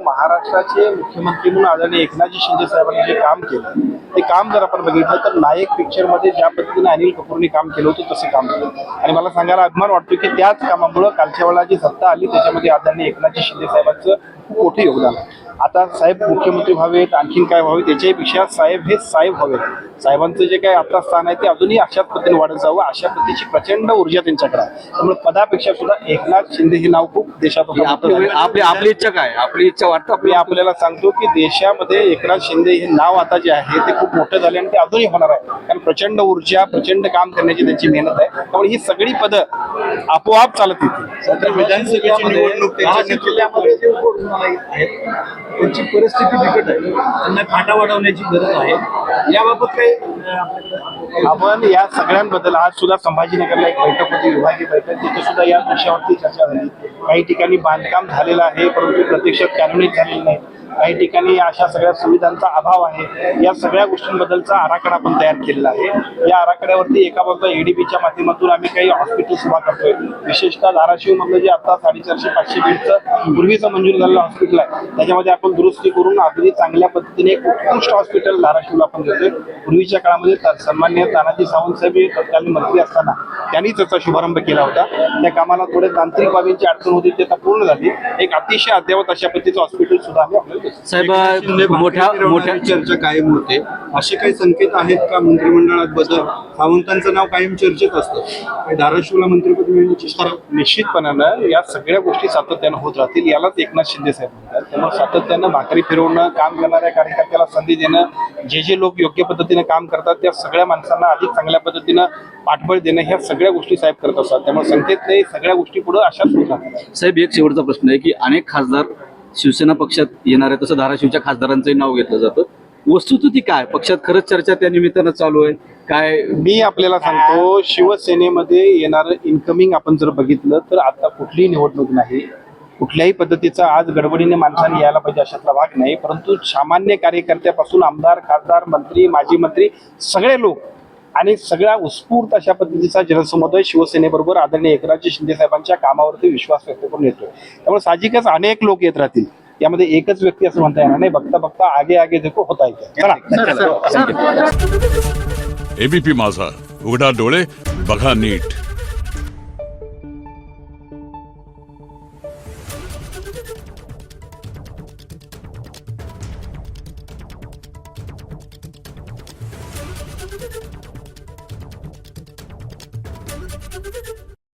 महाराष्ट्राचे मुख्यमंत्री म्हणून आदरणीय एकनाथजी शिंदे साहेबांनी जे काम केलं ते काम जर आपण बघितलं तर नायक पिक्चरमध्ये ज्या पद्धतीने अनिल कपूरने काम केलं होतं तसं काम केलं आणि मला सांगायला अभिमान वाटतो की त्याच कामामुळं कालच्या वेळेला जी सत्ता आली त्याच्यामध्ये आदरणीय एकनाथजी शिंदे साहेबांचं खूप मोठं योगदान आहे. आता साहेब मुख्यमंत्री व्हावेत आणखीन काय व्हावे त्याच्यापेक्षा साहेब हे साहेब व्हावेत. साहेबांचं जे काही आता स्थान आहे ते अजूनही अशाच पद्धतीने वाढत जावं अशा पद्धतीची प्रचंड ऊर्जा त्यांच्याकडे आहे. त्यामुळे पदापेक्षा सुद्धा एकनाथ शिंदे हे नाव खूप देशात आपली इच्छा काय आपली इच्छा वाटतं मी आपल्याला सांगतो की देशामध्ये एकनाथ शिंदे हे नाव आता जे आहे ते खूप मोठं झाले आणि ते अजूनही होणार आहे कारण प्रचंड ऊर्जा प्रचंड काम करण्याची त्यांची मेहनत आहे. त्यामुळे ही सगळी पदं आपोआप चालत येतील. विधानसभेची निवडणूक जिल्ह्यामध्ये जे उमेदवार आहेत त्यांची परिस्थिती बिकट आहे, त्यांना खाटा वाढवण्याची गरज आहे. याबाबत काही आपण या सगळ्यांबद्दल आज सुद्धा संभाजीनगरला एक बैठक होती विभागीय बैठक तिथे सुद्धा या विषयावरती चर्चा झाली. काही ठिकाणी बांधकाम झालेलं आहे परंतु प्रत्यक्षात कार्यान्वित झालेलं नाही. काही ठिकाणी अशा सगळ्या सुविधांचा अभाव आहे. या सगळ्या गोष्टींबद्दलचा आराखडा आपण तयार केलेला आहे. या आराखड्यावरती एका बाजूला एडीबीच्या माध्यमातून आम्ही काही हॉस्पिटल्स उभा करतोय. विशेषतः धाराशिव मधलं जे आता 450-500 बेडचं पूर्वीचं मंजूर झालेलं हॉस्पिटल आहे त्याच्यामध्ये आपण दुरुस्ती करून अगदी चांगल्या पद्धतीने एक उत्कृष्ट हॉस्पिटल धाराशिवला आपण देतोय. पूर्वीच्या काळामध्ये सन्माननीय तानाजी सावंत साहेब हे तत्कालीन मंत्री असताना त्यांनी त्याचा शुभारंभ केला होता. त्या कामाला थोडे तांत्रिक बाबींची अडचण होती ते आता पूर्ण झाली. एक अतिशय अद्ययावत अशा पद्धतीचं हॉस्पिटल सुद्धा आम्ही आपल्याला साहेब मोठ्या चर्चा कायम होते. असे काही संकेत आहेत का मंत्रिमंडळात बदल? सावंतांचं नाव कायम चर्चेत असतं. धाराशिवला मंत्रिपद मिळण्याची निश्चितपणानं या सगळ्या गोष्टी सातत्यानं होत राहतील. यालाच एकनाथ शिंदे साहेब म्हणतात. त्यामुळे सातत्यानं भाकरी फिरवणं काम करणाऱ्या कार्यकर्त्याला संधी देणं जे लोक योग्य पद्धतीने काम करतात त्या सगळ्या माणसांना अधिक चांगल्या पद्धतीनं पाठबळ देणं ह्या सगळ्या गोष्टी साहेब करत असतात. त्यामुळे संकेत नाही सगळ्या गोष्टी पुढे अशाच होतात. साहेब एक शेवटचा प्रश्न आहे की अनेक खासदार शिवसेना पक्षात येणार आहे तसं धाराशिवच्या खासदारांचंही नाव घेतलं जातं. वस्तुस्थिती काय पक्षात खरंच चर्चा त्या निमित्तानं चालू आहे काय? मी आपल्याला सांगतो शिवसेनेमध्ये येणारं इन्कमिंग आपण जर बघितलं तर आता कुठलीही निवडणूक नाही. कुठल्याही पद्धतीचा आज गडबडीने माणसांनी यायला पाहिजे अशातला भाग नाही. परंतु सामान्य कार्यकर्त्यापासून आमदार खासदार मंत्री माजी मंत्री सगळे लोक आणि सगळ्या उत्स्फूर्त अशा पद्धतीचा जनसमुदाय शिवसेनेबरोबर आदरणीय एकनाथजी शिंदे साहेबांच्या कामावरती विश्वास व्यक्त करून येतोय. त्यामुळे साहजिकच अनेक लोक येत राहतील. यामध्ये एकच व्यक्ती असं म्हणता येणार नाही. बघता बघता आगे आगे देखो होता येईल. एबीपी माझा उघडा डोळे बघा नीट.